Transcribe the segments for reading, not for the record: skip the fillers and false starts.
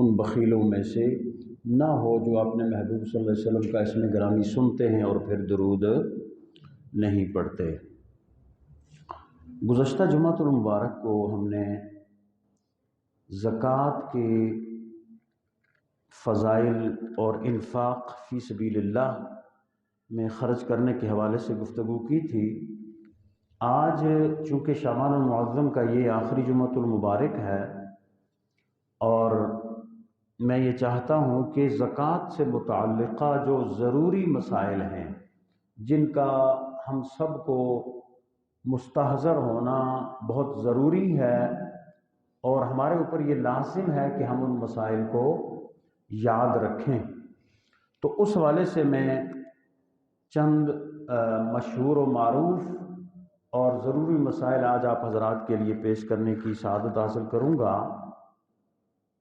ان بخیلوں میں سے نہ ہو جو اپنے محبوب صلی اللہ علیہ وسلم کا اسم گرامی سنتے ہیں اور پھر درود نہیں پڑھتے۔ گزشتہ جمعۃ المبارک کو ہم نے زکوٰۃ کے فضائل اور انفاق فی سبیل اللہ میں خرچ کرنے کے حوالے سے گفتگو کی تھی۔ آج چونکہ شعبان المعظم کا یہ آخری جمعۃ المبارک ہے اور میں یہ چاہتا ہوں کہ زکوٰۃ سے متعلقہ جو ضروری مسائل ہیں جن کا ہم سب کو مستحضر ہونا بہت ضروری ہے اور ہمارے اوپر یہ لازم ہے کہ ہم ان مسائل کو یاد رکھیں، تو اس حوالے سے میں چند مشہور و معروف اور ضروری مسائل آج آپ حضرات کے لیے پیش کرنے کی سعادت حاصل کروں گا۔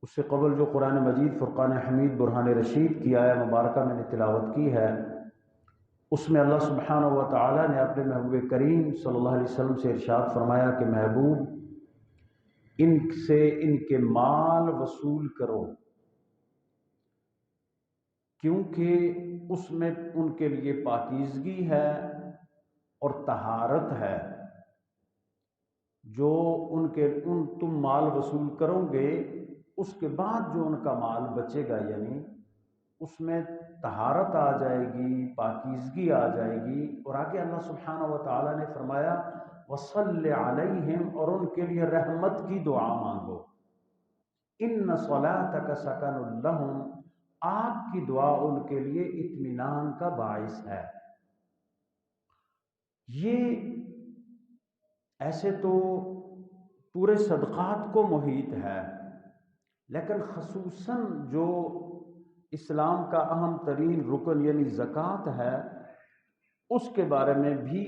اس سے قبل جو قرآن مجید فرقان حمید برہان رشید کی آیہ مبارکہ میں نے تلاوت کی ہے، اس میں اللہ سبحانہ و تعالی نے اپنے محبوب کریم صلی اللہ علیہ وسلم سے ارشاد فرمایا کہ محبوب ان سے ان کے مال وصول کرو، کیونکہ اس میں ان کے لیے پاکیزگی ہے اور طہارت ہے۔ جو تم مال وصول کرو گے اس کے بعد جو ان کا مال بچے گا، یعنی اس میں طہارت آ جائے گی، پاکیزگی آ جائے گی۔ اور آگے اللہ سبحانہ و تعالی نے فرمایا وَصَلِّ عَلَيْهِمْ، اور ان کے لیے رحمت کی دعا مانگو۔ إِنَّ صَلَاتَكَ سَكَنٌ لَهُمْ، آپ کی دعا ان کے لیے اطمینان کا باعث ہے۔ یہ ایسے تو پورے صدقات کو محیط ہے، لیکن خصوصاً جو اسلام کا اہم ترین رکن یعنی زکوٰۃ ہے، اس کے بارے میں بھی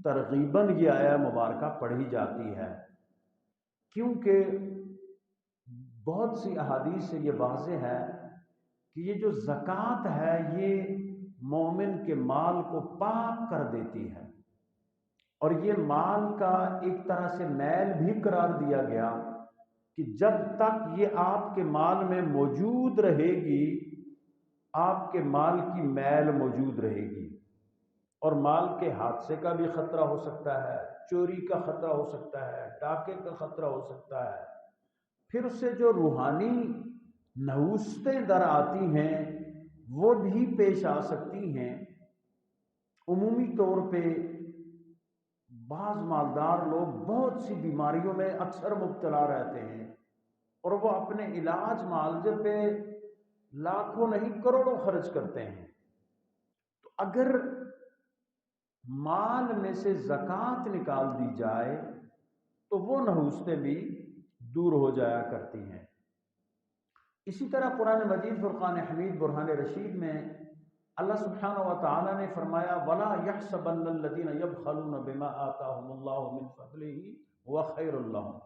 ترغیباً یہ آیہ مبارکہ پڑھی جاتی ہے، کیونکہ بہت سی احادیث سے یہ واضح ہے کہ یہ جو زکوٰۃ ہے یہ مومن کے مال کو پاک کر دیتی ہے، اور یہ مال کا ایک طرح سے میل بھی قرار دیا گیا کہ جب تک یہ آپ کے مال میں موجود رہے گی آپ کے مال کی میل موجود رہے گی، اور مال کے حادثے کا بھی خطرہ ہو سکتا ہے، چوری کا خطرہ ہو سکتا ہے، ڈاکے کا خطرہ ہو سکتا ہے، پھر اس سے جو روحانی نحوستیں در آتی ہیں وہ بھی پیش آ سکتی ہیں۔ عمومی طور پہ بعض مالدار لوگ بہت سی بیماریوں میں اکثر مبتلا رہتے ہیں اور وہ اپنے علاج معالجے پہ لاکھوں نہیں کروڑوں خرچ کرتے ہیں، تو اگر مال میں سے زکوٰۃ نکال دی جائے تو وہ نحوستیں بھی دور ہو جایا کرتی ہیں۔ اسی طرح قرآن مجید فرقان حمید برہان رشید میں اللہ سبحانہ و تعالی نے فرمایا وَلَا يَحْسَبَنَّ الَّذِينَ يَبْخَلُونَ بِمَا آتَاهُمُ اللَّهُ مِنْ فَضْلِهِ هُوَ خَيْرٌ لَّهُمْ،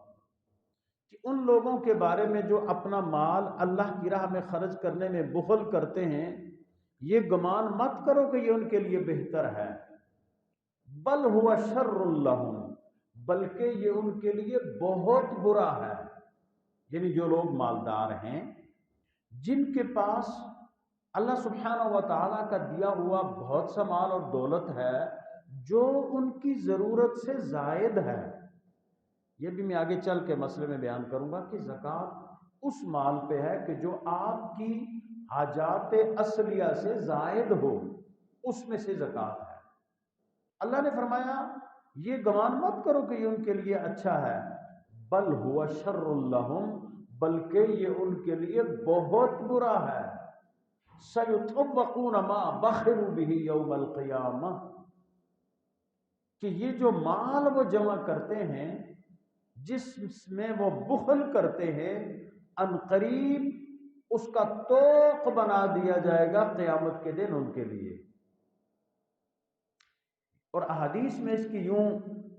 کہ ان لوگوں کے بارے میں جو اپنا مال اللہ کی راہ میں خرچ کرنے میں بخل کرتے ہیں، یہ گمان مت کرو کہ یہ ان کے لیے بہتر ہے، بل هُوَ شَرٌّ لَّهُمْ، بلکہ یہ ان کے لیے بہت برا ہے۔ یعنی جو لوگ مالدار ہیں، جن کے پاس اللہ سبحانہ و تعالیٰ کا دیا ہوا بہت سا مال اور دولت ہے جو ان کی ضرورت سے زائد ہے، یہ بھی میں آگے چل کے مسئلے میں بیان کروں گا کہ زکوٰۃ اس مال پہ ہے کہ جو آپ کی حاجات اصلیہ سے زائد ہو، اس میں سے زکوٰۃ ہے۔ اللہ نے فرمایا یہ گمان مت کرو کہ یہ ان کے لیے اچھا ہے، بل ہوا شر لہم، بلکہ یہ ان کے لیے بہت برا ہے۔ سَيُطَوَّقُونَ مَا بَخِلُوا بِهِ يَوْمَ الْقِيَامَةِ، کہ یہ جو مال وہ جمع کرتے ہیں جس میں وہ بخل کرتے ہیں، ان قریب اس کا طوق بنا دیا جائے گا قیامت کے دن ان کے لیے۔ اور احادیث میں اس کی یوں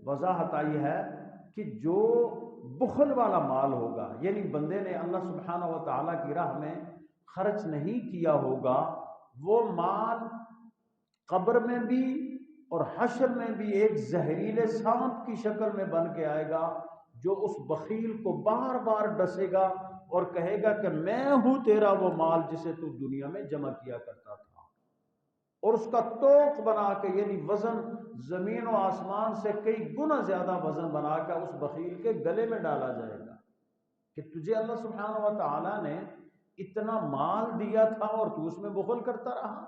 وضاحت آئی ہے کہ جو بخل والا مال ہوگا، یعنی بندے نے اللہ سبحانہ و تعالیٰ کی راہ میں خرچ نہیں کیا ہوگا، وہ مال قبر میں بھی اور حشر میں بھی ایک زہریلے سانپ کی شکل میں بن کے آئے گا جو اس بخیل کو بار بار ڈسے گا اور کہے گا کہ میں ہوں تیرا وہ مال جسے تو دنیا میں جمع کیا کرتا تھا، اور اس کا توق بنا کے یعنی وزن زمین و آسمان سے کئی گنا زیادہ وزن بنا کے اس بخیل کے گلے میں ڈالا جائے گا کہ تجھے اللہ سبحانہ و تعالیٰ نے اتنا مال دیا تھا اور تو اس میں بخل کرتا رہا۔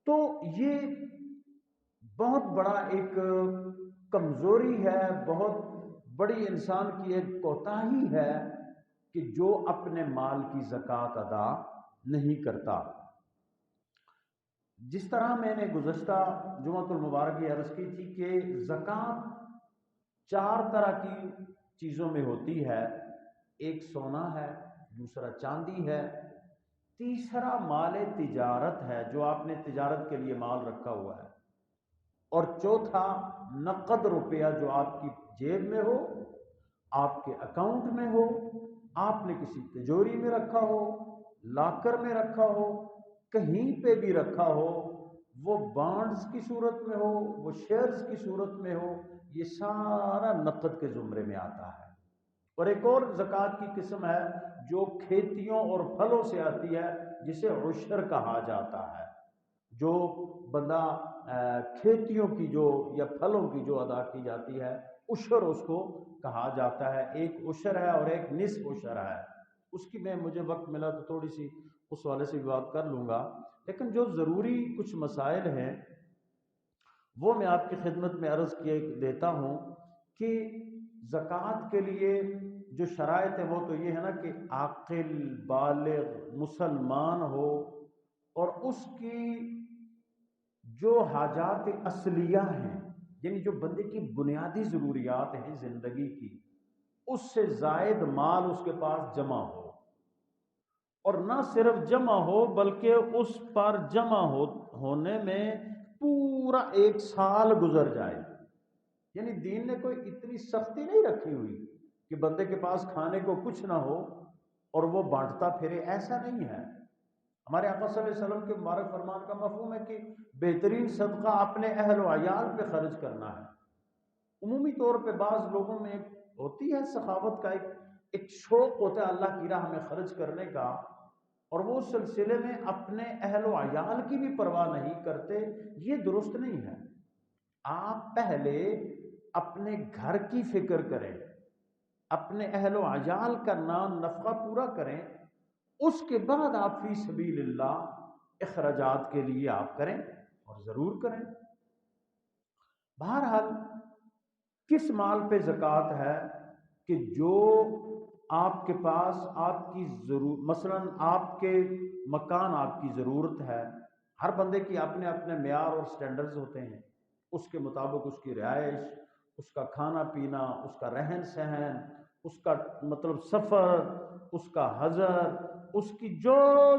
تو یہ بہت بڑا ایک کمزوری ہے، بہت بڑی انسان کی ایک کوتاہی ہے کہ جو اپنے مال کی زکوٰۃ ادا نہیں کرتا۔ جس طرح میں نے گزشتہ جمعۃ المبارک یہ عرض کی تھی کہ زکوٰۃ 4 طرح کی چیزوں میں ہوتی ہے، ایک سونا ہے، دوسرا چاندی ہے، تیسرا مال تجارت ہے جو آپ نے تجارت کے لیے مال رکھا ہوا ہے، اور چوتھا نقد روپیہ جو آپ کی جیب میں ہو، آپ کے اکاؤنٹ میں ہو، آپ نے کسی تجوری میں رکھا ہو، لاکر میں رکھا ہو، کہیں پہ بھی رکھا ہو، وہ بانڈز کی صورت میں ہو، وہ شیئرز کی صورت میں ہو، یہ سارا نقد کے زمرے میں آتا ہے۔ اور ایک اور زکوٰۃ کی قسم ہے جو کھیتیوں اور پھلوں سے آتی ہے، جسے عشر کہا جاتا ہے۔ جو بندہ کھیتیوں کی جو یا پھلوں کی جو ادا کی جاتی ہے، عشر اس کو کہا جاتا ہے۔ ایک عشر ہے اور ایک نصف عشر ہے، اس کی مجھے وقت ملا تو تھوڑی سی اس والے سے بھی بات کر لوں گا، لیکن جو ضروری کچھ مسائل ہیں وہ میں آپ کی خدمت میں عرض کیے دیتا ہوں کہ زکوٰۃ کے لیے جو شرائط ہے وہ تو یہ ہے نا کہ عاقل بالغ مسلمان ہو، اور اس کی جو حاجات اصلیہ ہیں، یعنی جو بندے کی بنیادی ضروریات ہیں زندگی کی، اس سے زائد مال اس کے پاس جمع ہو، اور نہ صرف جمع ہو بلکہ اس پر جمع ہونے میں پورا 1 سال گزر جائے۔ یعنی دین نے کوئی اتنی سختی نہیں رکھی ہوئی کہ بندے کے پاس کھانے کو کچھ نہ ہو اور وہ بانٹتا پھرے، ایسا نہیں ہے۔ ہمارے آقا صلی اللہ علیہ وسلم کے مبارک فرمان کا مفہوم ہے کہ بہترین صدقہ اپنے اہل و عیال پہ خرچ کرنا ہے۔ عمومی طور پہ بعض لوگوں میں ہوتی ہے سخاوت کا ایک شوق ہوتا ہے اللہ کی راہ میں خرچ کرنے کا، اور وہ اس سلسلے میں اپنے اہل و عیال کی بھی پرواہ نہیں کرتے، یہ درست نہیں ہے۔ آپ پہلے اپنے گھر کی فکر کریں، اپنے اہل و عیال کا نام نفقہ پورا کریں، اس کے بعد آپ فی سبیل اللہ اخراجات کے لیے آپ کریں، اور ضرور کریں۔ بہرحال کس مال پہ زکوٰۃ ہے کہ جو آپ کے پاس آپ کی مثلا آپ کے مکان آپ کی ضرورت ہے، ہر بندے کی اپنے اپنے معیار اور سٹینڈرڈز ہوتے ہیں، اس کے مطابق اس کی رہائش، اس کا کھانا پینا، اس کا رہن سہن، اس کا مطلب سفر، اس کا حضر، اس کی جو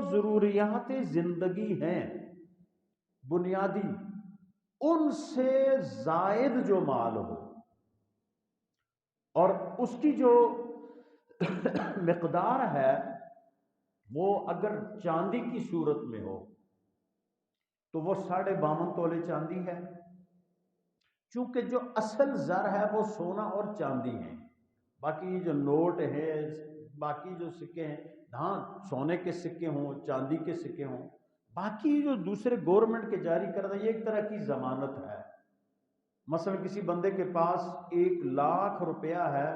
ضروریات زندگی ہیں بنیادی، ان سے زائد جو مال ہو، اور اس کی جو مقدار ہے وہ اگر چاندی کی صورت میں ہو تو وہ 52.5 تولے چاندی ہے، چونکہ جو اصل زر ہے وہ سونا اور چاندی ہیں۔ باقی جو نوٹ ہیں، باقی جو سکے ہیں، ہاں سونے کے سکے ہوں، چاندی کے سکے ہوں، باقی جو دوسرے گورنمنٹ کے جاری کردہ یہ ایک طرح کی ضمانت ہے۔ مثلا کسی بندے کے پاس 1 لاکھ روپیہ ہے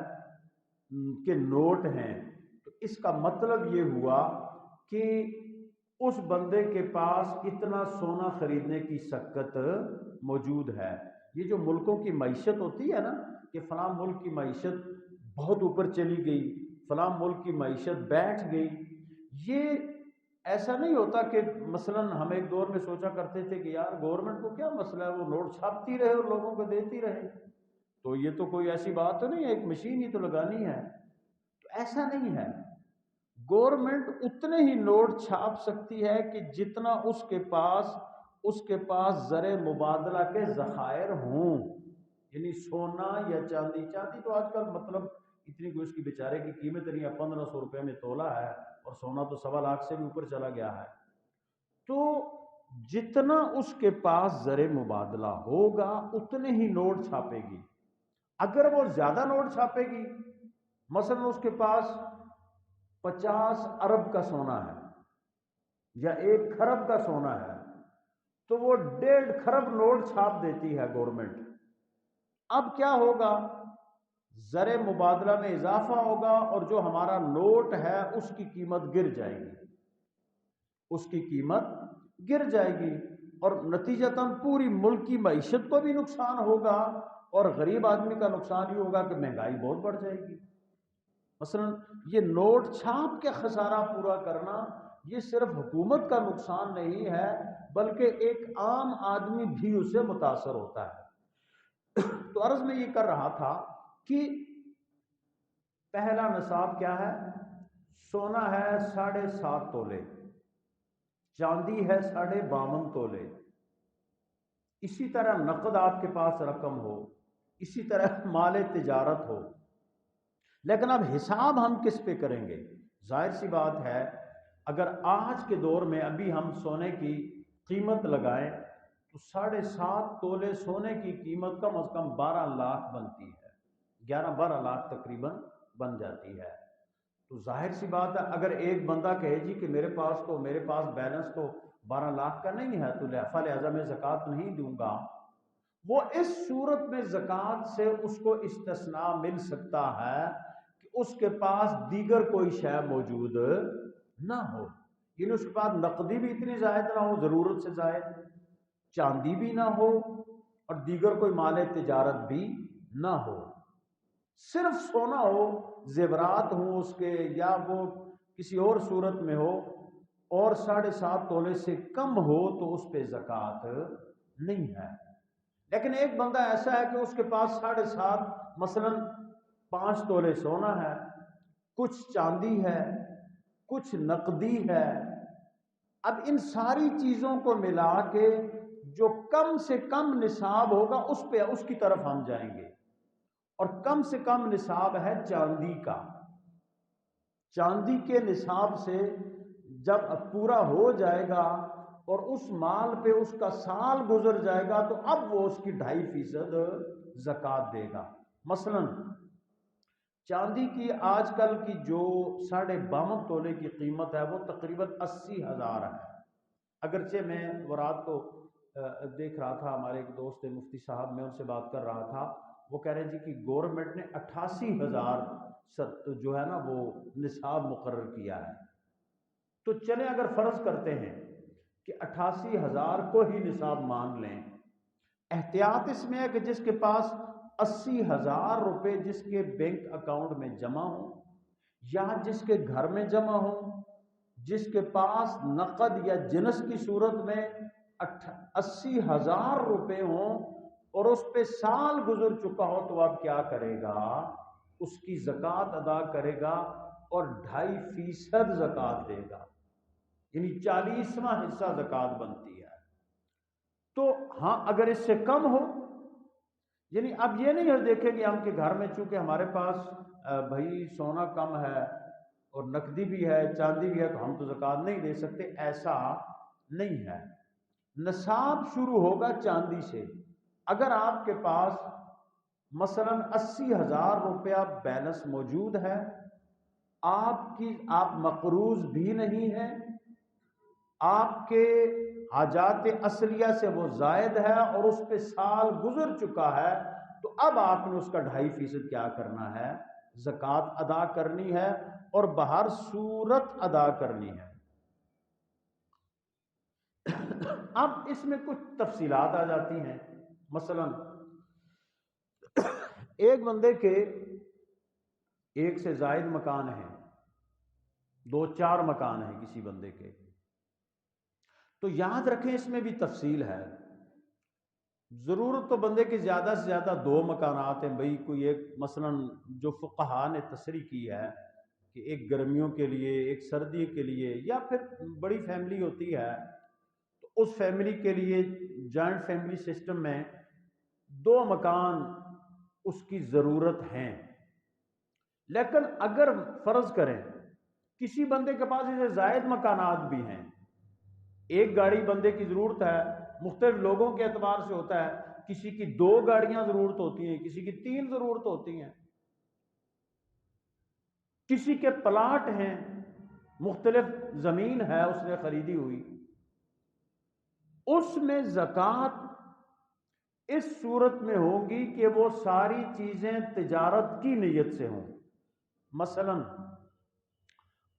کہ نوٹ ہیں، تو اس کا مطلب یہ ہوا کہ اس بندے کے پاس اتنا سونا خریدنے کی سکت موجود ہے۔ یہ جو ملکوں کی معیشت ہوتی ہے نا کہ فلاں ملک کی معیشت بہت اوپر چلی گئی، فلاں ملک کی معیشت بیٹھ گئی، یہ ایسا نہیں ہوتا کہ مثلا ہم ایک دور میں سوچا کرتے تھے کہ یار گورنمنٹ کو کیا مسئلہ ہے، وہ نوٹ چھاپتی رہے اور لوگوں کو دیتی رہے، تو یہ تو کوئی ایسی بات تو نہیں ہے، ایک مشین ہی تو لگانی ہے۔ تو ایسا نہیں ہے، گورنمنٹ اتنے ہی نوٹ چھاپ سکتی ہے کہ جتنا اس کے پاس زر مبادلہ کے ذخائر ہوں، یعنی سونا یا چاندی تو آج کل مطلب اتنی کوئی اس کی بیچارے کی قیمت نہیں ہے، 1500 روپے میں تولہ ہے، اور سونا تو 1.25 لاکھ سے بھی اوپر چلا گیا ہے۔ تو جتنا اس کے پاس زر مبادلہ ہوگا اتنے ہی نوٹ چھاپے گی۔ اگر وہ زیادہ نوٹ چھاپے گی، مثلا اس کے پاس 50 ارب کا سونا ہے یا 1 کھرب کا سونا ہے تو وہ 1.5 کھرب نوٹ چھاپ دیتی ہے گورنمنٹ۔ اب کیا ہوگا؟ زر مبادلہ میں اضافہ ہوگا اور جو ہمارا نوٹ ہے اس کی قیمت گر جائے گی، اس کی قیمت گر جائے گی، اور نتیجتاً پوری ملک کی معیشت کو بھی نقصان ہوگا، اور غریب آدمی کا نقصان یہ ہوگا کہ مہنگائی بہت بڑھ جائے گی۔ مثلا یہ نوٹ چھاپ کے خسارہ پورا کرنا یہ صرف حکومت کا نقصان نہیں ہے بلکہ ایک عام آدمی بھی اس سے متاثر ہوتا ہے۔ تو عرض میں یہ کر رہا تھا کہ پہلا نصاب کیا ہے؟ سونا ہے 7.5 تولے، چاندی ہے 52.5 تولے، اسی طرح نقد آپ کے پاس رقم ہو، اسی طرح مال تجارت ہو۔ لیکن اب حساب ہم کس پہ کریں گے؟ ظاہر سی بات ہے اگر آج کے دور میں ابھی ہم سونے کی قیمت لگائیں تو 7.5 تولے سونے کی قیمت کم از کم 12 لاکھ بنتی ہے، 11-12 لاکھ تقریباً بن جاتی ہے۔ تو ظاہر سی بات ہے اگر ایک بندہ کہے جی کہ میرے پاس بیلنس تو 12 لاکھ کا نہیں ہے تو لہذا میں زکوٰۃ نہیں دوں گا، وہ اس صورت میں زکوٰۃ سے اس کو استثناء مل سکتا ہے کہ اس کے پاس دیگر کوئی شے موجود نہ ہو، یعنی اس کے پاس نقدی بھی اتنی زائد نہ ہو، ضرورت سے زائد، چاندی بھی نہ ہو اور دیگر کوئی مال تجارت بھی نہ ہو، صرف سونا ہو، زیورات ہوں اس کے یا وہ کسی اور صورت میں ہو اور 7.5 تولے سے کم ہو تو اس پہ زکوٰۃ نہیں ہے۔ لیکن ایک بندہ ایسا ہے کہ اس کے پاس 7.5 مثلاً 5 تولے سونا ہے، کچھ چاندی ہے، کچھ نقدی ہے، اب ان ساری چیزوں کو ملا کے جو کم سے کم نصاب ہوگا اس کی طرف ہم جائیں گے، اور کم سے کم نصاب ہے چاندی کا۔ چاندی کے نصاب سے جب پورا ہو جائے گا اور اس مال پہ اس کا سال گزر جائے گا تو اب وہ اس کی 2.5% زکوٰۃ دے گا۔ مثلاً چاندی کی آج کل کی جو 52.5 تولے کی قیمت ہے وہ تقریباً 80,000 ہے، اگرچہ میں وہ رات کو دیکھ رہا تھا، ہمارے ایک دوست مفتی صاحب، میں ان سے بات کر رہا تھا، وہ کہہ رہے ہیں جی کہ گورنمنٹ نے 88,000 جو ہے نا وہ نصاب مقرر کیا ہے۔ تو چلیں اگر فرض کرتے ہیں کہ 88,000 کو ہی نصاب مان لیں، احتیاط اس میں ہے کہ جس کے پاس 80,000 روپے جس کے بینک اکاؤنٹ میں جمع ہوں یا جس کے گھر میں جمع ہوں، جس کے پاس نقد یا جنس کی صورت میں 80,000 روپے ہوں اور اس پہ سال گزر چکا ہو تو اب کیا کرے گا؟ اس کی زکوٰۃ ادا کرے گا اور 2.5% زکوٰۃ دے گا، یعنی 40واں حصہ زکوٰۃ بنتی ہے۔ تو ہاں اگر اس سے کم ہو، یعنی اب یہ نہیں دیکھیں گے ہم کہ گھر میں چونکہ ہمارے پاس بھائی سونا کم ہے اور نقدی بھی ہے، چاندی بھی ہے تو ہم تو زکوٰۃ نہیں دے سکتے، ایسا نہیں ہے۔ نصاب شروع ہوگا چاندی سے۔ اگر آپ کے پاس مثلاً 80,000 روپیہ بیلنس موجود ہے، آپ مقروض بھی نہیں ہیں، آپ کے حاجات اصلیہ سے وہ زائد ہے اور اس پہ سال گزر چکا ہے، تو اب آپ نے اس کا 2.5% کیا کرنا ہے؟ زکوٰۃ ادا کرنی ہے اور بہر صورت ادا کرنی ہے۔ اب اس میں کچھ تفصیلات آ جاتی ہیں، مثلاً ایک بندے کے 1 سے زائد مکان ہیں، 2-4 مکان ہیں کسی بندے کے، تو یاد رکھیں اس میں بھی تفصیل ہے۔ ضرورت تو بندے کی زیادہ سے زیادہ 2 مکانات ہیں، بھئی کوئی ایک مثلاً جو فقہا نے تصریح کی ہے کہ ایک گرمیوں کے لیے، ایک سردی کے لیے، یا پھر بڑی فیملی ہوتی ہے تو اس فیملی کے لیے جوائنٹ فیملی سسٹم میں 2 مکان اس کی ضرورت ہیں۔ لیکن اگر فرض کریں کسی بندے کے پاس اسے زائد مکانات بھی ہیں، ایک گاڑی بندے کی ضرورت ہے، مختلف لوگوں کے اعتبار سے ہوتا ہے، کسی کی 2 گاڑیاں ضرورت ہوتی ہیں، کسی کی 3 ضرورت ہوتی ہیں، کسی کے پلاٹ ہیں، مختلف زمین ہے اس نے خریدی ہوئی، اس میں زکوٰۃ اس صورت میں ہوگی کہ وہ ساری چیزیں تجارت کی نیت سے ہوں۔ مثلا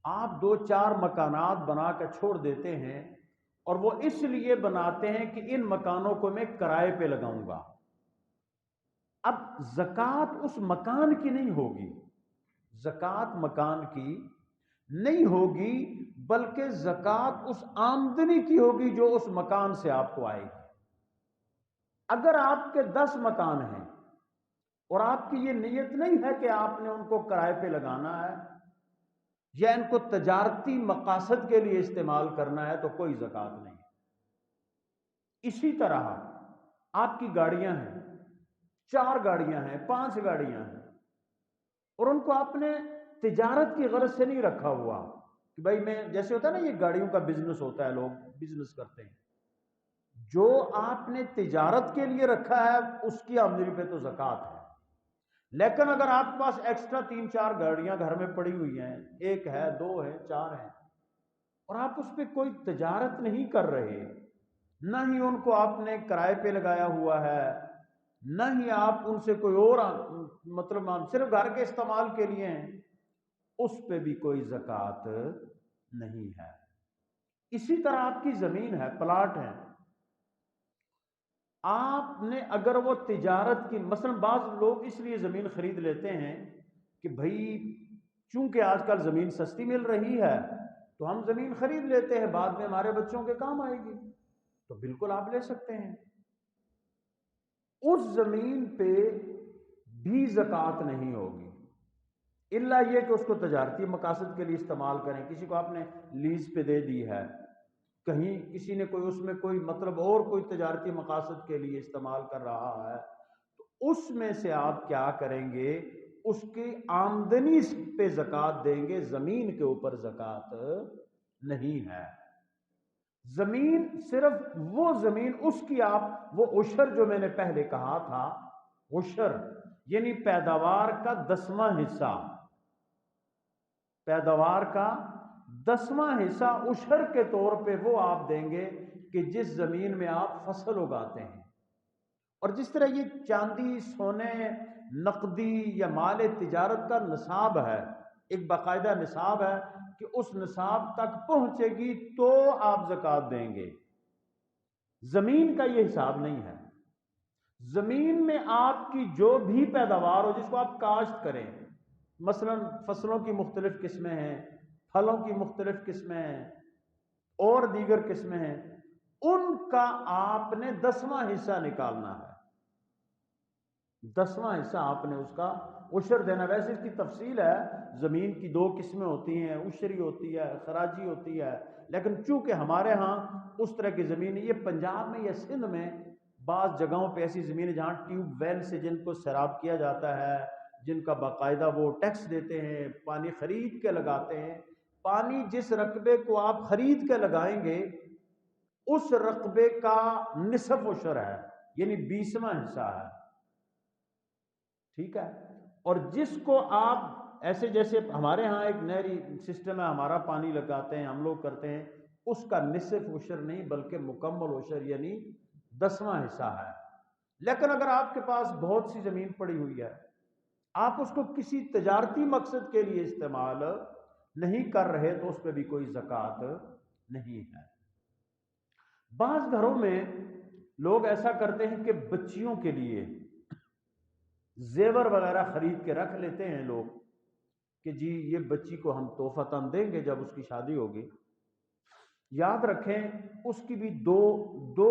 آپ 2-4 مکانات بنا کے چھوڑ دیتے ہیں اور وہ اس لیے بناتے ہیں کہ ان مکانوں کو میں کرائے پہ لگاؤں گا، اب زکوٰۃ اس مکان کی نہیں ہوگی، زکوٰۃ مکان کی نہیں ہوگی، بلکہ زکوٰۃ اس آمدنی کی ہوگی جو اس مکان سے آپ کو آئے گی۔ اگر آپ کے 10 مکان ہیں اور آپ کی یہ نیت نہیں ہے کہ آپ نے ان کو کرائے پہ لگانا ہے یا ان کو تجارتی مقاصد کے لیے استعمال کرنا ہے، تو کوئی زکوٰۃ نہیں۔ اسی طرح آپ کی گاڑیاں ہیں، 4 گاڑیاں ہیں، 5 گاڑیاں ہیں، اور ان کو آپ نے تجارت کی غرض سے نہیں رکھا ہوا کہ بھائی میں، جیسے ہوتا ہے نا یہ گاڑیوں کا بزنس ہوتا ہے، لوگ بزنس کرتے ہیں، جو آپ نے تجارت کے لیے رکھا ہے اس کی آمدنی پہ تو زکوٰۃ ہے۔ لیکن اگر آپ کے پاس ایکسٹرا 3-4 گاڑیاں گھر میں پڑی ہوئی ہیں، 1 ہے، 2 ہے، 4 ہیں، اور آپ اس پہ کوئی تجارت نہیں کر رہے، نہ ہی ان کو آپ نے کرائے پہ لگایا ہوا ہے، نہ ہی آپ ان سے کوئی اور مطلب صرف گھر کے استعمال کے لیے ہیں، اس پہ بھی کوئی زکوٰۃ نہیں ہے۔ اسی طرح آپ کی زمین ہے، پلاٹ ہے، آپ نے اگر وہ تجارت کی، مثلا بعض لوگ اس لیے زمین خرید لیتے ہیں کہ بھائی چونکہ آج کل زمین سستی مل رہی ہے تو ہم زمین خرید لیتے ہیں، بعد میں ہمارے بچوں کے کام آئے گی، تو بالکل آپ لے سکتے ہیں، اس زمین پہ بھی زکوٰۃ نہیں ہوگی، الا یہ کہ اس کو تجارتی مقاصد کے لیے استعمال کریں۔ کسی کو آپ نے لیز پہ دے دی ہے، کہیں کسی نے کوئی اس میں کوئی مطلب اور کوئی تجارتی مقاصد کے لیے استعمال کر رہا ہے، تو اس میں سے آپ کیا کریں گے، اس کی آمدنی پہ زکوٰۃ دیں گے، زمین کے اوپر زکوٰۃ نہیں ہے۔ زمین صرف وہ زمین، اس کی آپ وہ عشر جو میں نے پہلے کہا تھا، عشر یعنی پیداوار کا 10واں حصہ، پیداوار کا 10واں حصہ عشر کے طور پہ وہ آپ دیں گے کہ جس زمین میں آپ فصل اگاتے ہیں۔ اور جس طرح یہ چاندی، سونے، نقدی یا مال تجارت کا نصاب ہے، ایک باقاعدہ نصاب ہے کہ اس نصاب تک پہنچے گی تو آپ زکوٰۃ دیں گے، زمین کا یہ حساب نہیں ہے۔ زمین میں آپ کی جو بھی پیداوار ہو، جس کو آپ کاشت کریں، مثلا فصلوں کی مختلف قسمیں ہیں، پھلوں کی مختلف قسمیں ہیں، اور دیگر قسمیں ہیں، ان کا آپ نے 10واں حصہ نکالنا ہے، 10واں حصہ آپ نے اس کا عشر دینا۔ ویسے اس کی تفصیل ہے، زمین کی 2 قسمیں ہوتی ہیں، عشری ہوتی ہے، خراجی ہوتی ہے، لیکن چونکہ ہمارے ہاں اس طرح کی زمین، یہ پنجاب میں یا سندھ میں بعض جگہوں پہ ایسی زمین جہاں ٹیوب ویل سے جن کو سیراب کیا جاتا ہے، جن کا باقاعدہ وہ ٹیکس دیتے ہیں، پانی خرید کے لگاتے ہیں، پانی جس رقبے کو آپ خرید کے لگائیں گے اس رقبے کا نصف عشر ہے، یعنی 20واں حصہ ہے، ٹھیک ہے۔ اور جس کو آپ ایسے، جیسے ہمارے ہاں ایک نہری سسٹم ہے، ہمارا پانی لگاتے ہیں، ہم لوگ کرتے ہیں، اس کا نصف عشر نہیں بلکہ مکمل عشر یعنی 10واں حصہ ہے۔ لیکن اگر آپ کے پاس بہت سی زمین پڑی ہوئی ہے، آپ اس کو کسی تجارتی مقصد کے لیے استعمال نہیں کر رہے، تو اس پہ بھی کوئی زکوٰۃ نہیں ہے۔ بعض گھروں میں لوگ ایسا کرتے ہیں کہ بچیوں کے لیے زیور وغیرہ خرید کے رکھ لیتے ہیں لوگ کہ جی یہ بچی کو ہم تحفتاً دیں گے جب اس کی شادی ہوگی۔ یاد رکھیں اس کی بھی دو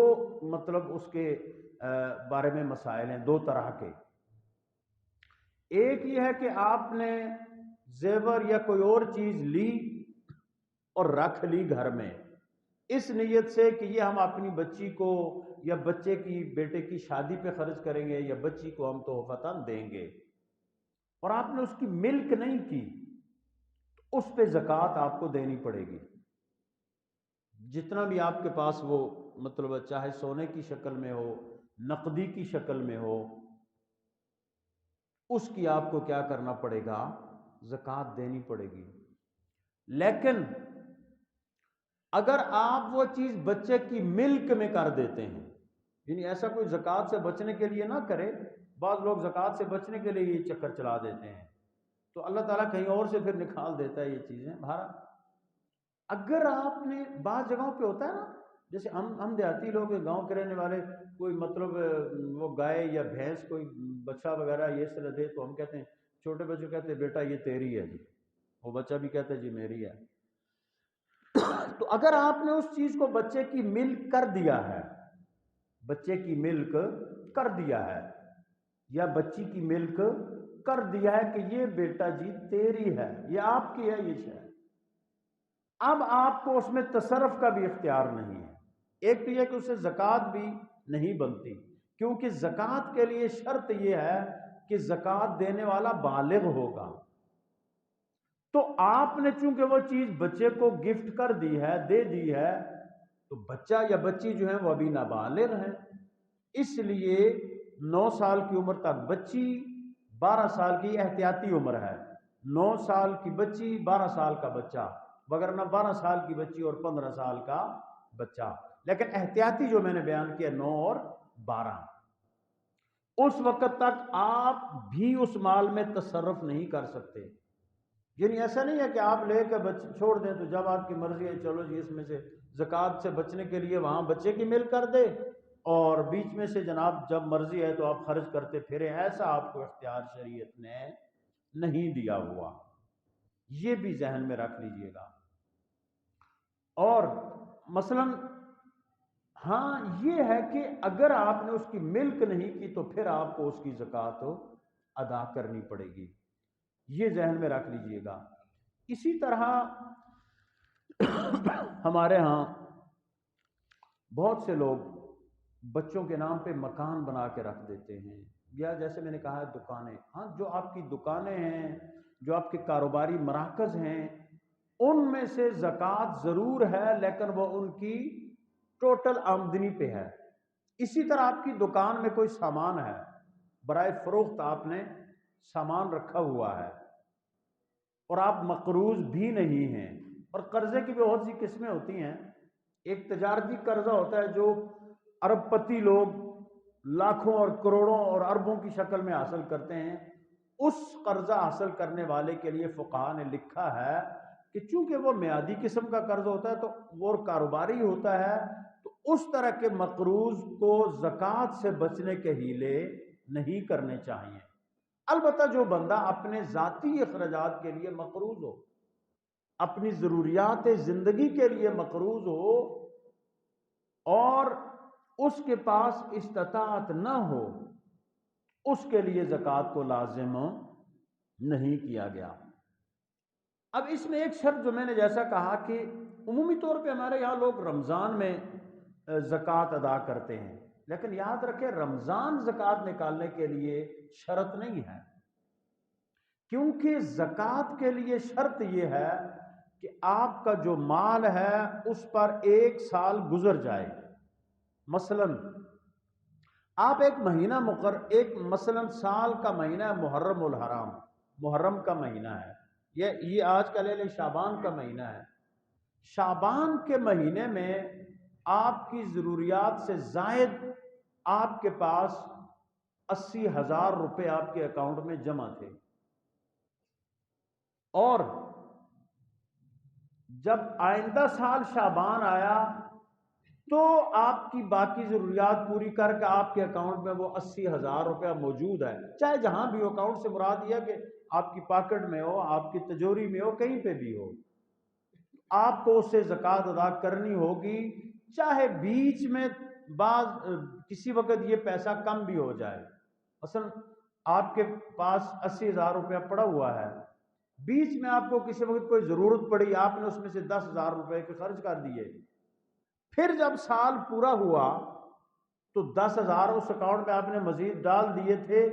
مطلب اس کے بارے میں مسائل ہیں، 2 طرح کے۔ ایک یہ ہے کہ آپ نے زیور یا کوئی اور چیز لی اور رکھ لی گھر میں اس نیت سے کہ یہ ہم اپنی بچی کو یا بچے کی، بیٹے کی شادی پہ خرچ کریں گے، یا بچی کو ہم تحفتاً دیں گے، اور آپ نے اس کی ملک نہیں کی، تو اس پہ زکوٰۃ آپ کو دینی پڑے گی۔ جتنا بھی آپ کے پاس وہ مطلب چاہے سونے کی شکل میں ہو، نقدی کی شکل میں ہو، اس کی آپ کو کیا کرنا پڑے گا، زکوٰۃ دینی پڑے گی۔ لیکن اگر آپ وہ چیز بچے کی ملک میں کر دیتے ہیں، یعنی ایسا کوئی زکوٰۃ سے بچنے کے لیے نہ کرے، بعض لوگ زکوٰۃ سے بچنے کے لیے یہ چکر چلا دیتے ہیں، تو اللہ تعالیٰ کہیں اور سے پھر نکال دیتا ہے یہ چیزیں بہرحال۔ اگر آپ نے بعض جگہوں پہ ہوتا ہے نا، جیسے ہم دیہاتی لوگ گاؤں کے رہنے والے، کوئی مطلب وہ گائے یا بھینس کوئی بچہ وغیرہ یہ طرح دے تو ہم کہتے ہیں، چھوٹے بچے کہتے ہیں بیٹا یہ تیری ہے جی، وہ بچہ بھی کہتا ہے جی میری ہے۔ تو اگر آپ نے اس چیز کو بچے کی ملک کر دیا ہے، بچے کی ملک کر دیا ہے یا بچی کی ملک کر دیا ہے کہ یہ بیٹا جی تیری ہے، یہ آپ کی ہے یہ شے، اب آپ کو اس میں تصرف کا بھی اختیار نہیں ہے۔ ایک تو یہ کہ اسے زکوٰۃ بھی نہیں بنتی، کیونکہ زکوٰۃ کے لیے شرط یہ ہے کہ زکوٰۃ دینے والا بالغ ہوگا۔ تو آپ نے چونکہ وہ چیز بچے کو گفٹ کر دی ہے، دے دی ہے، تو بچہ یا بچی جو ہے وہ ابھی نابالغ ہیں، اس لیے 9 سال کی عمر تک بچی، 12 سال کی احتیاطی عمر ہے، 9 سال کی بچی 12 سال کا بچہ، وگرنہ 12 سال کی بچی اور 15 سال کا بچہ، لیکن احتیاطی جو میں نے بیان کیا 9 اور 12، اس وقت تک آپ بھی اس مال میں تصرف نہیں کر سکتے۔ یعنی ایسا نہیں ہے کہ آپ لے کے بچے چھوڑ دیں تو جب آپ کی مرضی ہے چلو جی اس میں سے زکوٰۃ سے بچنے کے لیے وہاں بچے کی مل کر دے، اور بیچ میں سے جناب جب مرضی ہے تو آپ خرچ کرتے پھریں، ایسا آپ کو اختیار شریعت نے نہیں دیا ہوا، یہ بھی ذہن میں رکھ لیجئے گا۔ اور مثلاً ہاں یہ ہے کہ اگر آپ نے اس کی ملک نہیں کی تو پھر آپ کو اس کی زکوٰۃ ادا کرنی پڑے گی، یہ ذہن میں رکھ لیجئے گا۔ اسی طرح ہمارے ہاں بہت سے لوگ بچوں کے نام پہ مکان بنا کے رکھ دیتے ہیں، یا جیسے میں نے کہا ہے دکانیں، ہاں جو آپ کی دکانیں ہیں، جو آپ کے کاروباری مراکز ہیں، ان میں سے زکوٰۃ ضرور ہے لیکن وہ ان کی ٹوٹل آمدنی پہ ہے۔ اسی طرح آپ کی دکان میں کوئی سامان ہے، برائے فروخت آپ نے سامان رکھا ہوا ہے اور آپ مقروض بھی نہیں ہیں، اور قرضے کی بھی بہت سی قسمیں ہوتی ہیں۔ ایک تجارتی قرضہ ہوتا ہے جو ارب پتی لوگ لاکھوں اور کروڑوں اور اربوں کی شکل میں حاصل کرتے ہیں، اس قرضہ حاصل کرنے والے کے لیے فقہا نے لکھا ہے کہ چونکہ وہ میعادی قسم کا قرض ہوتا ہے تو وہ کاروباری ہوتا ہے، تو اس طرح کے مقروض کو زکوٰۃ سے بچنے کے ہیلے نہیں کرنے چاہیے، البتہ جو بندہ اپنے ذاتی اخراجات کے لیے مقروض ہو، اپنی ضروریات زندگی کے لیے مقروض ہو اور اس کے پاس استطاعت نہ ہو، اس کے لیے زکوٰۃ کو لازم نہیں کیا گیا۔ اب اس میں ایک شرط جو میں نے جیسا کہا کہ عمومی طور پہ ہمارے یہاں لوگ رمضان میں زکوٰۃ ادا کرتے ہیں، لیکن یاد رکھیں رمضان زکوٰۃ نکالنے کے لیے شرط نہیں ہے، کیونکہ زکوٰۃ کے لیے شرط یہ ہے کہ آپ کا جو مال ہے اس پر 1 سال گزر جائے۔ مثلاً آپ ایک مہینہ مثلاً سال کا مہینہ ہے محرم الحرام، محرم کا مہینہ ہے، یہ آج کا لے لیں شعبان کا مہینہ ہے، شعبان کے مہینے میں آپ کی ضروریات سے زائد آپ کے پاس 80,000 روپے آپ کے اکاؤنٹ میں جمع تھے، اور جب آئندہ سال شعبان آیا تو آپ کی باقی ضروریات پوری کر کے آپ کے اکاؤنٹ میں وہ 80,000 روپیہ موجود ہے، چاہے جہاں بھی ہو، اکاؤنٹ سے مراد یہ کہ آپ کی پاکٹ میں ہو، آپ کی تجوری میں ہو، کہیں پہ بھی ہو، آپ کو اس سے زکوٰۃ ادا کرنی ہوگی، چاہے بیچ میں کسی وقت یہ پیسہ کم بھی ہو جائے۔ مثلا آپ کے پاس 80,000 روپیہ پڑا ہوا ہے، بیچ میں آپ کو کسی وقت کوئی ضرورت پڑی، آپ نے اس میں سے 10,000 روپے کے خرچ کر دیے، پھر جب سال پورا ہوا تو 10,000 اس اکاؤنٹ میں آپ نے مزید ڈال دیے تھے،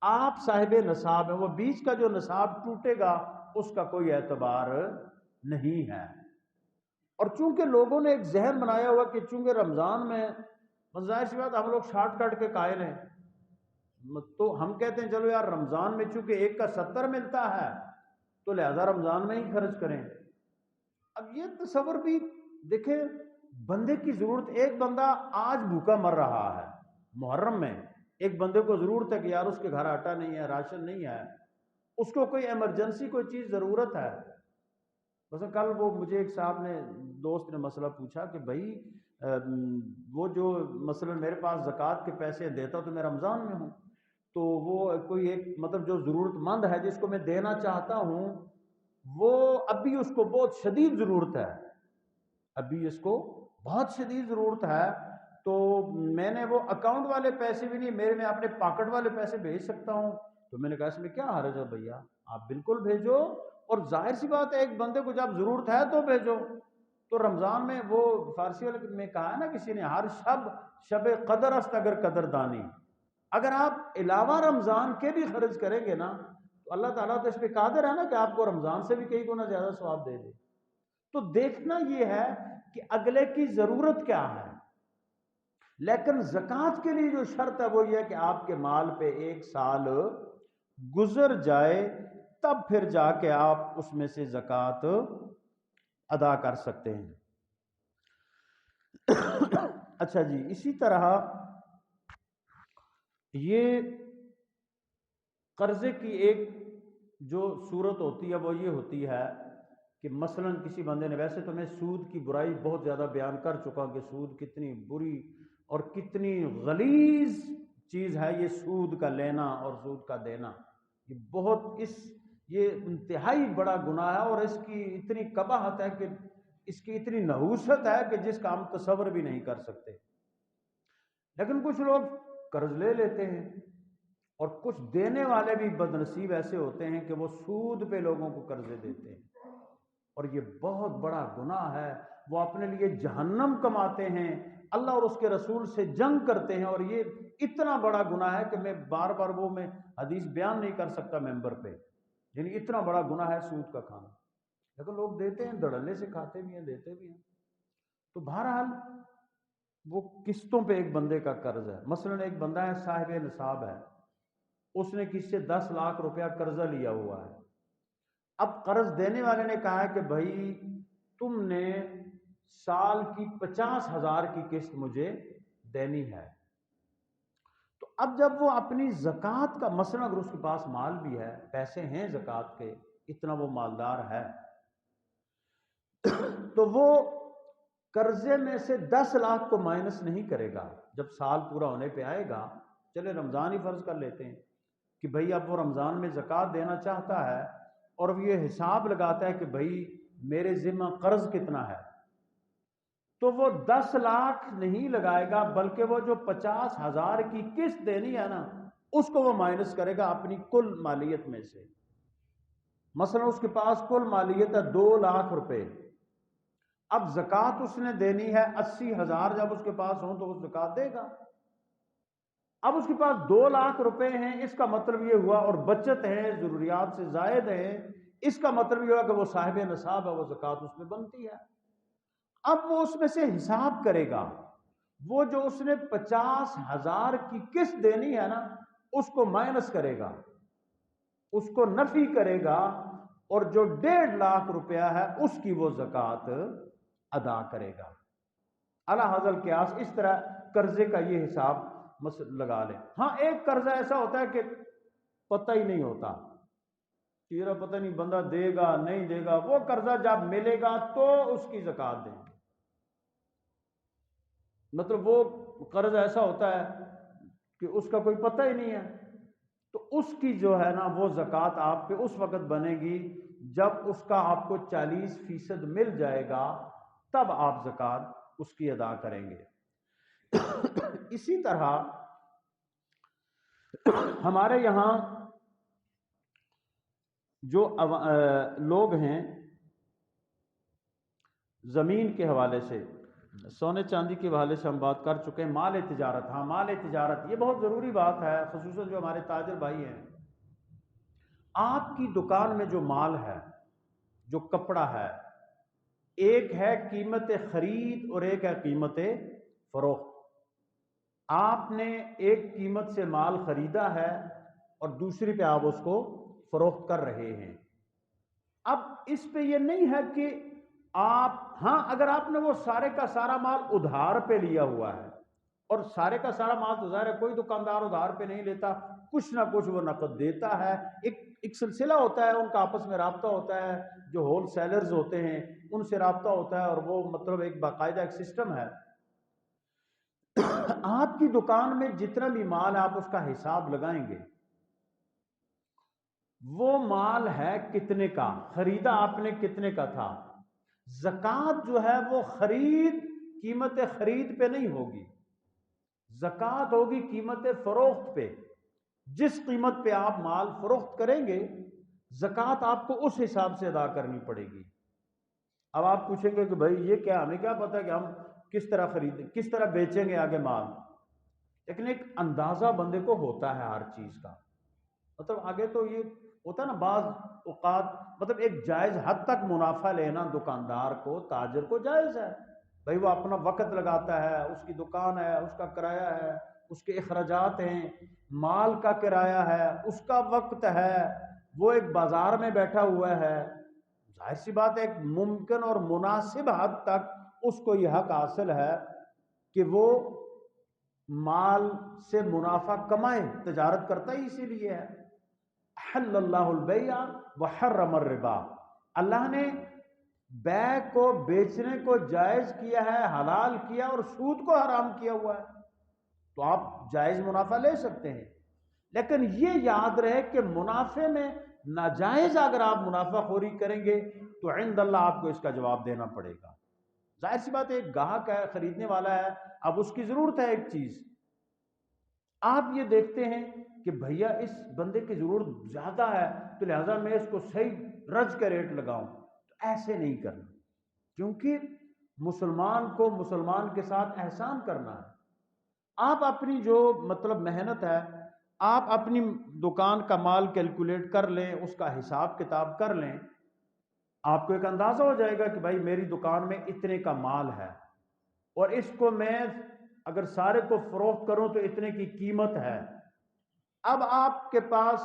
آپ صاحب نصاب ہیں، وہ بیچ کا جو نصاب ٹوٹے گا اس کا کوئی اعتبار نہیں ہے۔ اور چونکہ لوگوں نے ایک ذہن بنایا ہوا کہ چونکہ رمضان میں ظاہر سی بات ہم لوگ شارٹ کٹ کے قائل ہیں، تو ہم کہتے ہیں چلو یار رمضان میں چونکہ 1 کا 70 ملتا ہے تو لہذا رمضان میں ہی خرچ کریں، اب یہ تصور بھی دیکھیں، بندے کی ضرورت، ایک بندہ آج بھوکا مر رہا ہے محرم میں، ایک بندے کو ضرورت ہے کہ یار اس کے گھر آٹا نہیں ہے، راشن نہیں ہے، اس کو کوئی ایمرجنسی کوئی چیز ضرورت ہے. مثلا کل وہ مجھے ایک صاحب نے، دوست نے مسئلہ پوچھا کہ بھائی وہ جو مثلا میرے پاس زکوٰۃ کے پیسے دیتا تو میں رمضان میں ہوں، تو وہ کوئی ایک مطلب جو ضرورت مند ہے جس کو میں دینا چاہتا ہوں، وہ ابھی اس کو بہت شدید ضرورت ہے، ابھی اس کو بہت شدید ضرورت ہے، تو میں نے وہ اکاؤنٹ والے پیسے بھی نہیں، میرے میں اپنے پاکٹ والے پیسے بھیج سکتا ہوں؟ تو میں نے کہا اس میں کیا حرج ہے بھیا، آپ بالکل بھیجو، اور ظاہر سی بات ہے ایک بندے کو جب ضرورت ہے تو بھیجو. تو رمضان میں وہ فارسی والے میں کہا ہے نا کسی نے، ہر شب قدر است اگر قدر دانی، اگر آپ علاوہ رمضان کے بھی خرچ کریں گے نا تو اللہ تعالیٰ تو اس پہ قادر ہے نا کہ آپ کو رمضان سے بھی کئی گنا زیادہ ثواب دے دے. تو دیکھنا یہ ہے کہ اگلے کی ضرورت کیا ہے، لیکن زکوٰۃ کے لیے جو شرط ہے وہ یہ ہے کہ آپ کے مال پہ ایک سال گزر جائے، تب پھر جا کے آپ اس میں سے زکوٰۃ ادا کر سکتے ہیں. اچھا جی، اسی طرح یہ قرضے کی ایک جو صورت ہوتی ہے وہ یہ ہوتی ہے کہ مثلا کسی بندے نے، ویسے تو میں سود کی برائی بہت زیادہ بیان کر چکا کہ سود کتنی بری اور کتنی غلیظ چیز ہے، یہ سود کا لینا اور سود کا دینا، یہ بہت یہ انتہائی بڑا گناہ ہے، اور اس کی اتنی قباحت ہے کہ اس کی اتنی نحوست ہے کہ جس کا ہم تصور بھی نہیں کر سکتے. لیکن کچھ لوگ قرض لے لیتے ہیں، اور کچھ دینے والے بھی بدنصیب ایسے ہوتے ہیں کہ وہ سود پہ لوگوں کو قرضے دیتے ہیں، اور یہ بہت بڑا گناہ ہے. وہ اپنے لیے جہنم کماتے ہیں، اللہ اور اس کے رسول سے جنگ کرتے ہیں، اور یہ اتنا بڑا گناہ ہے کہ میں بار بار میں حدیث بیان نہیں کر سکتا ممبر پہ، یعنی اتنا بڑا گناہ ہے سود کا کھانا. لیکن لوگ دیتے ہیں، دھڑلے سے کھاتے بھی ہیں، دیتے بھی ہیں. تو بہرحال وہ قسطوں پہ ایک بندے کا قرض ہے. مثلا ایک بندہ ہے صاحب نصاب ہے، اس نے کسی سے 10 لاکھ روپیہ قرضہ لیا ہوا ہے. اب قرض دینے والے نے کہا ہے کہ بھائی تم نے سال کی 50,000 کی قسط مجھے دینی ہے. تو اب جب وہ اپنی زکوٰۃ کا، مثلا اگر اس کے پاس مال بھی ہے، پیسے ہیں زکوٰۃ کے، اتنا وہ مالدار ہے، تو وہ قرضے میں سے 10 لاکھ کو مائنس نہیں کرے گا. جب سال پورا ہونے پہ آئے گا، چلے رمضان ہی فرض کر لیتے ہیں کہ بھئی اب وہ رمضان میں زکوٰۃ دینا چاہتا ہے، اور وہ یہ حساب لگاتا ہے کہ بھئی میرے ذمہ قرض کتنا ہے، تو وہ 10 لاکھ نہیں لگائے گا، بلکہ وہ جو 50,000 کی قسط دینی ہے نا اس کو وہ مائنس کرے گا اپنی کل مالیت میں سے. مثلا اس کے پاس کل مالیت ہے 2 لاکھ روپے، اب زکوٰۃ اس نے دینی ہے 80,000، جب اس کے پاس ہوں تو وہ زکوٰۃ دے گا. اب اس کے پاس 2 لاکھ روپے ہیں، اس کا مطلب یہ ہوا، اور بچت ہے، ضروریات سے زائد ہے، اس کا مطلب یہ ہوا کہ وہ صاحب نصاب ہے، وہ زکوٰۃ اس میں بنتی ہے. اب وہ اس میں سے حساب کرے گا، وہ جو اس نے 50,000 کی قسط دینی ہے نا اس کو مائنس کرے گا، اس کو نفی کرے گا، اور جو 1.5 لاکھ روپیہ ہے اس کی وہ زکوٰۃ ادا کرے گا. علی ھذا القیاس، اس طرح قرضے کا یہ حساب لگا لیں. ہاں ایک قرضہ ایسا ہوتا ہے کہ پتہ ہی نہیں ہوتا، تیرا پتہ نہیں بندہ دے گا نہیں دے گا، وہ قرضہ جب ملے گا تو اس کی زکوٰۃ دیں گے. مطلب وہ قرض ایسا ہوتا ہے کہ اس کا کوئی پتہ ہی نہیں ہے، تو اس کی جو ہے نا وہ زکوٰۃ آپ پہ اس وقت بنے گی جب اس کا آپ کو 40% مل جائے گا، تب آپ زکوٰۃ اس کی ادا کریں گے. اسی طرح ہمارے یہاں جو لوگ ہیں زمین کے حوالے سے، سونے چاندی کے حوالے سے ہم بات کر چکے ہیں. مال تجارت، ہاں مال تجارت یہ بہت ضروری بات ہے، خصوصاً جو ہمارے تاجر بھائی ہیں. آپ کی دکان میں جو مال ہے، جو کپڑا ہے، ایک ہے قیمت خرید اور ایک ہے قیمت فروخت. آپ نے ایک قیمت سے مال خریدا ہے اور دوسری پہ آپ اس کو فروخت کر رہے ہیں. اب اس پہ یہ نہیں ہے کہ آپ ہاں اگر آپ نے وہ سارے کا سارا مال ادھار پہ لیا ہوا ہے، اور سارے کا سارا مال تو ظاہر ہے کوئی دکاندار ادھار پہ نہیں لیتا، کچھ نہ کچھ وہ نقد دیتا ہے، ایک سلسلہ ہوتا ہے، ان کا آپس میں رابطہ ہوتا ہے، جو ہول سیلرز ہوتے ہیں ان سے رابطہ ہوتا ہے، اور وہ مطلب ایک باقاعدہ ایک سسٹم ہے۔ آپ کی دکان میں جتنا بھی مال ہے آپ اس کا حساب لگائیں گے، وہ مال ہے کتنے کا، خریدا آپ نے کتنے کا تھا۔ زکوٰۃ جو ہے وہ قیمت خرید پہ نہیں ہوگی، زکوٰۃ ہوگی قیمت فروخت پہ۔ جس قیمت پہ آپ مال فروخت کریں گے زکوٰۃ آپ کو اس حساب سے ادا کرنی پڑے گی۔ اب آپ پوچھیں گے کہ بھائی یہ کیا، ہمیں کیا پتا کہ ہم کس طرح خریدیں، کس طرح بیچیں گے آگے مال، لیکن ایک اندازہ بندے کو ہوتا ہے ہر چیز کا۔ مطلب آگے تو یہ ہوتا ہے نا بعض اوقات، مطلب ایک جائز حد تک منافع لینا دکاندار کو، تاجر کو جائز ہے، بھائی وہ اپنا وقت لگاتا ہے، اس کی دکان ہے، اس کا کرایہ ہے، اس کے اخراجات ہیں، مال کا کرایہ ہے، اس کا وقت ہے، وہ ایک بازار میں بیٹھا ہوا ہے، ظاہر سی بات ہے ایک ممکن اور مناسب حد تک اس کو یہ حق حاصل ہے کہ وہ مال سے منافع کمائے، تجارت کرتا ہی اسی لیے ہے۔ حل اللہ البیع وحرم الربا، اللہ نے بیع کو، بیچنے کو جائز کیا ہے، حلال کیا، اور سود کو حرام کیا ہوا ہے، تو آپ جائز منافع لے سکتے ہیں، لیکن یہ یاد رہے کہ منافع میں ناجائز اگر آپ منافع خوری کریں گے تو عند اللہ آپ کو اس کا جواب دینا پڑے گا۔ ظاہر سی بات ہے ایک گاہک ہے، خریدنے والا ہے، اب اس کی ضرورت ہے ایک چیز، آپ یہ دیکھتے ہیں کہ بھیا اس بندے کی ضرورت زیادہ ہے تو لہذا میں اس کو صحیح رج کا ریٹ لگاؤں، تو ایسے نہیں کرنا، کیونکہ مسلمان کو مسلمان کے ساتھ احسان کرنا ہے۔ آپ اپنی جو مطلب محنت ہے، آپ اپنی دکان کا مال کیلکولیٹ کر لیں، اس کا حساب کتاب کر لیں، آپ کو ایک اندازہ ہو جائے گا کہ بھائی میری دکان میں اتنے کا مال ہے، اور اس کو میں اگر سارے کو فروخت کروں تو اتنے کی قیمت ہے۔ اب آپ کے پاس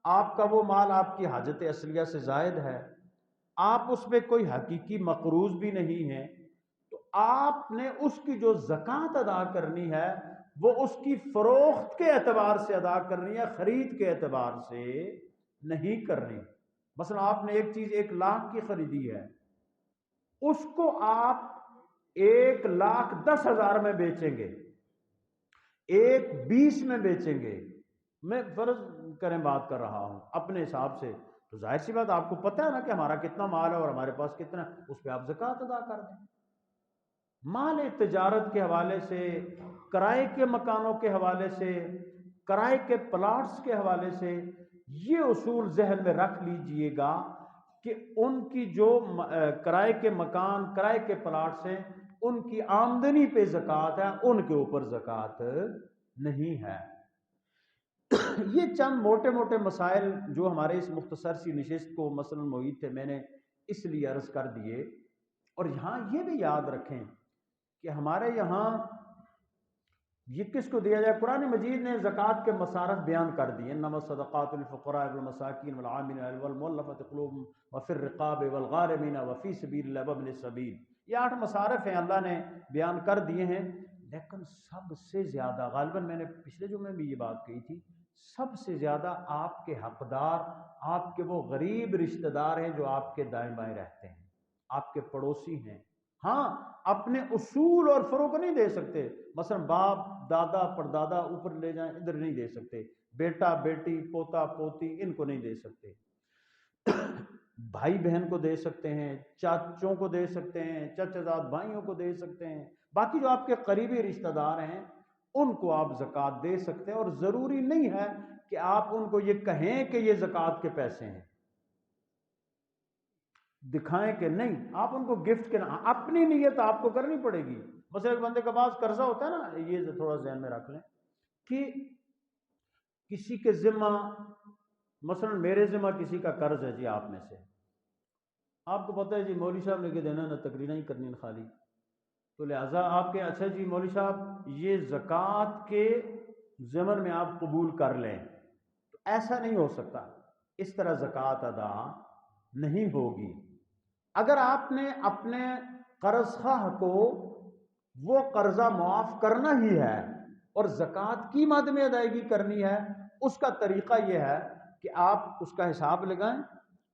آپ کا وہ مال آپ کی حاجت اصلیہ سے زائد ہے، آپ اس پہ کوئی حقیقی مقروض بھی نہیں ہے، تو آپ نے اس کی جو زکوٰۃ ادا کرنی ہے وہ اس کی فروخت کے اعتبار سے ادا کرنی ہے، خرید کے اعتبار سے نہیں کرنی۔ مثلا آپ نے ایک چیز 1,00,000 کی خریدی ہے، اس کو آپ 1,10,000 میں بیچیں گے، 1,20 میں بیچیں گے، میں فرض کریں بات کر رہا ہوں اپنے حساب سے، تو ظاہر سی بات آپ کو پتہ ہے نا کہ ہمارا کتنا مال ہے اور ہمارے پاس کتنا، اس پہ آپ زکوٰۃ ادا کر دیں۔ مال تجارت کے حوالے سے، کرائے کے مکانوں کے حوالے سے، کرائے کے پلاٹس کے حوالے سے یہ اصول ذہن میں رکھ لیجئے گا کہ ان کی جو کرائے کے مکان، کرائے کے پلاٹس ہیں، ان کی آمدنی پہ زکوٰۃ ہے، ان کے اوپر زکوٰۃ نہیں ہے۔ یہ چند موٹے موٹے مسائل جو ہمارے اس مختصر سی نشست کو مثلا محیط تھے، میں نے اس لیے عرض کر دیے۔ اور یہاں یہ بھی یاد رکھیں کہ ہمارے یہاں یہ کس کو دیا جائے، قرآن مجید نے زکوٰۃ کے مصارف بیان کر دیے، انما الصدقات للفقراء والمساکین والعاملین والمؤلفۃ قلوبهم وفی الرقاب والغارمین وفی سبیل اللہ وابن السبیل، یہ 8 مصارف ہیں اللہ نے بیان کر دیے ہیں، لیکن سب سے زیادہ، غالباً میں نے پچھلے جمعے میں یہ بات کہی تھی، سب سے زیادہ آپ کے حقدار آپ کے وہ غریب رشتہ دار ہیں جو آپ کے دائیں بائیں رہتے ہیں، آپ کے پڑوسی ہیں۔ ہاں اپنے اصول اور فروغ نہیں دے سکتے، مثلا باپ دادا پردادا اوپر لے جائیں، ادھر نہیں دے سکتے، بیٹا بیٹی پوتا پوتی ان کو نہیں دے سکتے، بھائی بہن کو دے سکتے ہیں، چاچوں کو دے سکتے ہیں، چچا زاد بھائیوں کو دے سکتے ہیں، باقی جو آپ کے قریبی رشتہ دار ہیں ان کو آپ زکوٰۃ دے سکتے ہیں، اور ضروری نہیں ہے کہ آپ ان کو یہ کہیں کہ یہ زکوٰۃ کے پیسے ہیں، دکھائیں کہ نہیں، آپ ان کو گفٹ کے، اپنی نیت آپ کو کرنی پڑے گی۔ مثلا ایک بندے کے پاس قرضہ ہوتا ہے نا، یہ تھوڑا ذہن میں رکھ لیں کہ کسی کے ذمہ، مثلا میرے ذمہ کسی کا قرض ہے جی آپ میں سے، آپ کو پتہ ہے جی مولوی صاحب نے کہ دینا نہ تقریر نہیں کرنی خالی، تو لہٰذا آپ کے اچھا جی مولوی صاحب یہ زکوٰۃ کے ضمن میں آپ قبول کر لیں، تو ایسا نہیں ہو سکتا، اس طرح زکوٰۃ ادا نہیں ہوگی۔ اگر آپ نے اپنے قرض خواہ کو وہ قرضہ معاف کرنا ہی ہے اور زکوٰۃ کی مد میں ادائیگی کرنی ہے، اس کا طریقہ یہ ہے کہ آپ اس کا حساب لگائیں،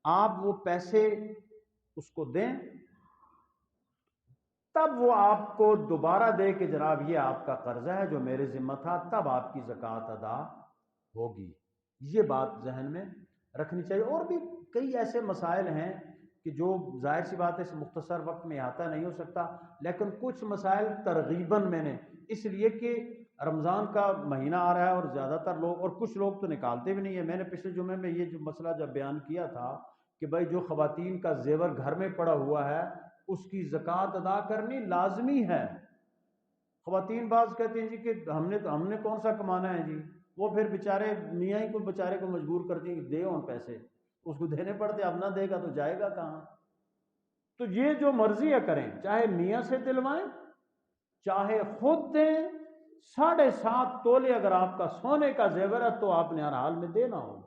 آپ وہ پیسے اس کو دیں، تب وہ آپ کو دوبارہ دے کہ جناب یہ آپ کا قرضہ ہے جو میرے ذمہ تھا، تب آپ کی زکوٰۃ ادا ہوگی۔ یہ بات ذہن میں رکھنی چاہیے۔ اور بھی کئی ایسے مسائل ہیں کہ جو ظاہر سی بات ہے اس مختصر وقت میں احاطہ نہیں ہو سکتا، لیکن کچھ مسائل ترغیباً میں نے، اس لیے کہ رمضان کا مہینہ آ رہا ہے اور زیادہ تر لوگ، اور کچھ لوگ تو نکالتے بھی نہیں ہیں۔ میں نے پچھلے جمعے میں یہ جو مسئلہ جب بیان کیا تھا کہ بھائی جو خواتین کا زیور گھر میں پڑا ہوا ہے اس کی زکوٰۃ ادا کرنی لازمی ہے۔ خواتین بعض کہتے ہیں جی کہ ہم نے کون سا کمانا ہے جی، وہ پھر بیچارے میاں ہی کو بیچارے کو مجبور کرتی ہیں کہ دے ان پیسے، اس کو دینے پڑتے، اب نہ دے گا تو جائے گا کہاں؟ تو یہ جو مرضی ہے کریں، چاہے میاں سے دلوائیں چاہے خود دیں۔ 7.5 تولے اگر آپ کا سونے کا زیور ہے تو آپ نے ہر حال میں دینا ہوگا۔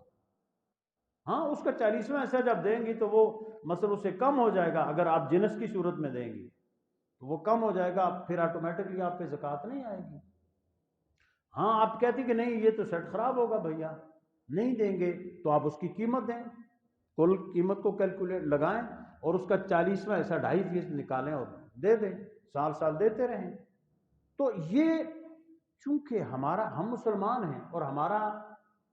ہاں اس کا 40واں حصہ جب دیں گی تو وہ مثلا اس سے کم ہو جائے گا، اگر آپ جنس کی صورت میں دیں گی تو وہ کم ہو جائے گا، پھر آٹومیٹکلی آپ پہ زکوٰۃ نہیں آئے گی۔ ہاں آپ کہتی کہ نہیں یہ تو سیٹ خراب ہوگا بھیا، نہیں دیں گے تو آپ اس کی قیمت دیں، کل قیمت کو کیلکولیٹ لگائیں اور اس کا 40واں حصہ 2.5% نکالیں اور دے دیں، سال سال دیتے رہیں۔ تو یہ چونکہ ہم مسلمان ہیں اور ہمارا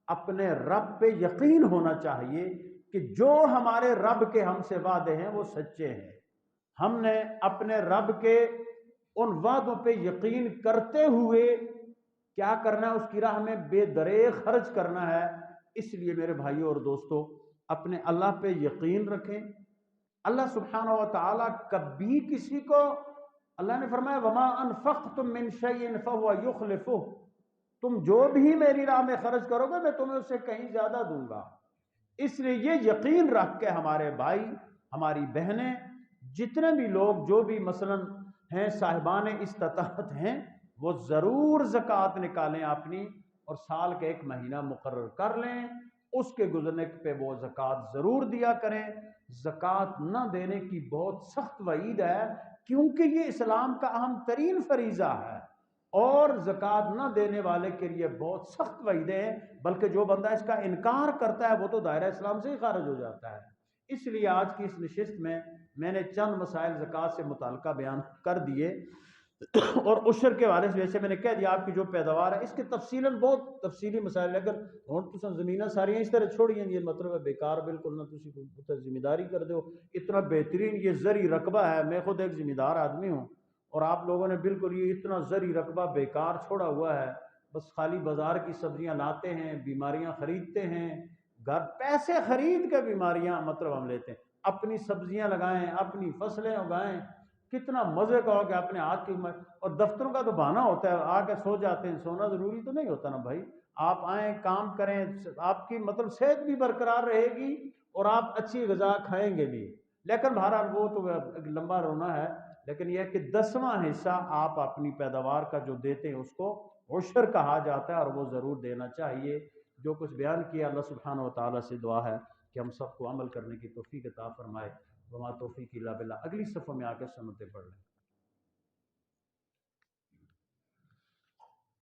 اپنے رب پہ یقین ہونا چاہیے کہ جو ہمارے رب کے ہم سے وعدے ہیں وہ سچے ہیں۔ ہم نے اپنے رب کے ان وعدوں پہ یقین کرتے ہوئے کیا کرنا ہے، اس کی راہ میں بے دریغ خرچ کرنا ہے۔ اس لیے میرے بھائیوں اور دوستوں، اپنے اللہ پہ یقین رکھیں۔ اللہ سبحانہ و تعالیٰ کبھی کسی کو، اللہ نے فرمایا وما انفقتم من شیء فهو یخلفہ، تم جو بھی میری راہ میں خرچ کرو گے میں تمہیں اس سے کہیں زیادہ دوں گا۔ اس لیے یہ یقین رکھ کے ہمارے بھائی، ہماری بہنیں، جتنے بھی لوگ جو بھی مثلا ہیں صاحبان استطاعت ہیں، وہ ضرور زکوٰۃ نکالیں اپنی، اور سال کے 1 مہینہ مقرر کر لیں، اس کے گزرنے پہ وہ زکوٰۃ ضرور دیا کریں۔ زکوٰۃ نہ دینے کی بہت سخت وعید ہے، کیونکہ یہ اسلام کا اہم ترین فریضہ ہے، اور زکوٰۃ نہ دینے والے کے لیے بہت سخت وعیدیں ہیں، بلکہ جو بندہ اس کا انکار کرتا ہے وہ تو دائرہ اسلام سے ہی خارج ہو جاتا ہے۔ اس لیے آج کی اس نشست میں نے چند مسائل زکوٰۃ سے متعلقہ بیان کر دیے، اور عشر کے حوالے سے ویسے میں نے کہہ دیا آپ کی جو پیداوار ہے اس کے تفصیلاً بہت تفصیلی مسائل، لیکن ہوں تو زمیناں ساریاں اس طرح چھوڑی ہیں، یہ مطلب ہے بیکار بالکل نہ تسی ذمہ داری کر دو، اتنا بہترین یہ زرعی رقبہ ہے، میں خود ایک ذمہ دار آدمی ہوں، اور آپ لوگوں نے بالکل یہ اتنا زرعی رقبہ بیکار چھوڑا ہوا ہے، بس خالی بازار کی سبزیاں لاتے ہیں، بیماریاں خریدتے ہیں، گھر پیسے خرید کے بیماریاں مطلب ہم لیتے ہیں۔ اپنی سبزیاں لگائیں، اپنی فصلیں اگائیں، کتنا مزے کا ہو کہ اپنے ہاتھ کی، اور دفتروں کا تو بہانہ ہوتا ہے، آ کے سو جاتے ہیں، سونا ضروری تو نہیں ہوتا نا بھائی، آپ آئیں کام کریں، آپ کی مطلب صحت بھی برقرار رہے گی اور آپ اچھی غذا کھائیں گے بھی۔ لیکن بہرحال وہ تو ایک لمبا رونا ہے، لیکن یہ ہے کہ 10واں حصہ آپ اپنی پیداوار کا جو دیتے ہیں اس کو عشر کہا جاتا ہے، اور وہ ضرور دینا چاہیے۔ جو کچھ بیان کیا اللہ سبحانہ و تعالیٰ سے دعا ہے کہ ہم سب کو عمل کرنے کی توفیق عطا فرمائے۔ وما توفیق الا باللہ۔ اگلی صفحہ میں آ کے سنتیں پڑھ لیں۔